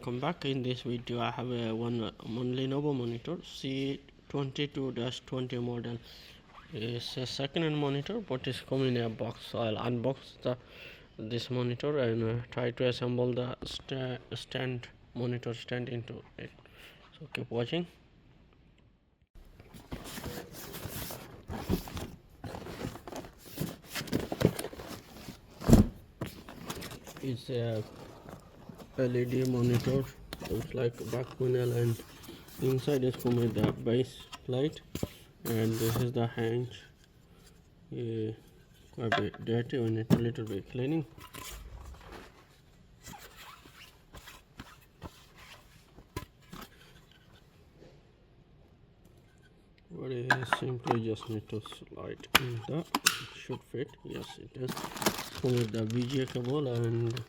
welcome back. In this video I have a one Lenovo monitor C22-20 model. It's a second-hand monitor but it's come in a box. So I'll unbox this monitor and try to assemble the monitor stand into it. So keep watching. It's a LED monitor, looks like back panel, and inside is come with the base plate, and this is the hinge. Quite a bit dirty, we need a little bit cleaning. Very simply just need to slide in the, it should fit, yes it is. Come with the VGA cable and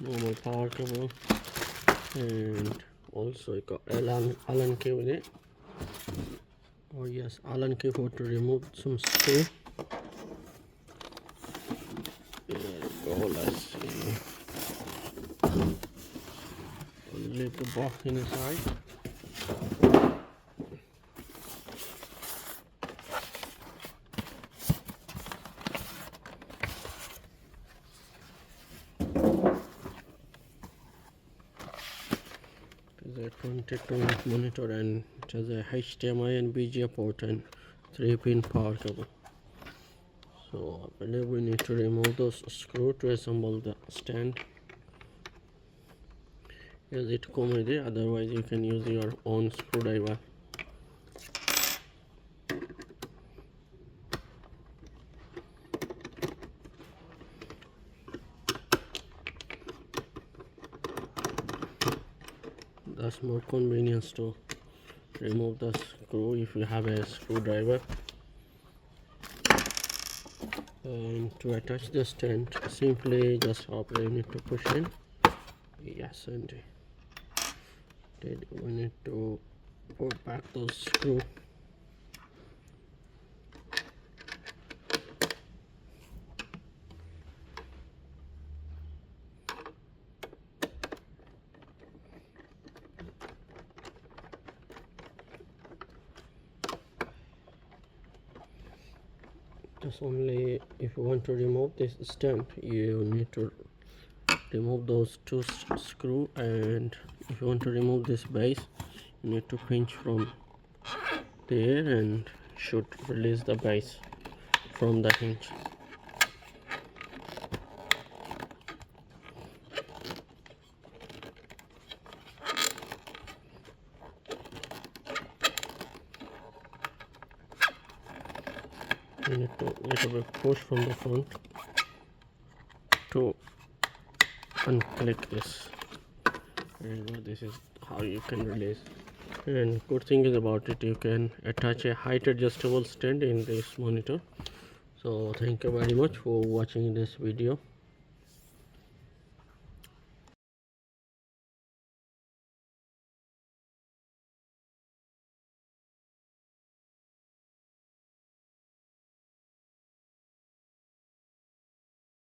normal power cable, and also you got Allen key with it. Oh yes, Allen key for to remove some screw. There we go, let's see. Leave the box inside. It's a 20-20 monitor and it has a HDMI and VGA port and 3-pin power cable. So I believe we need to remove those screws to assemble the stand. Yes, it comes with it, otherwise you can use your own screwdriver. That's more convenience to remove the screw if you have a screwdriver. And to attach the stand, simply just you need to push in. Yes, and then we need to put back those screws. Just only if you want to remove this stand, you need to remove those two screws, and if you want to remove this base, you need to pinch from there and should release the base from the hinge. You need to little bit push from the front to unclick this, and this is how you can release. And good thing is about it, you can attach a height adjustable stand in this monitor. So thank you very much for watching this video.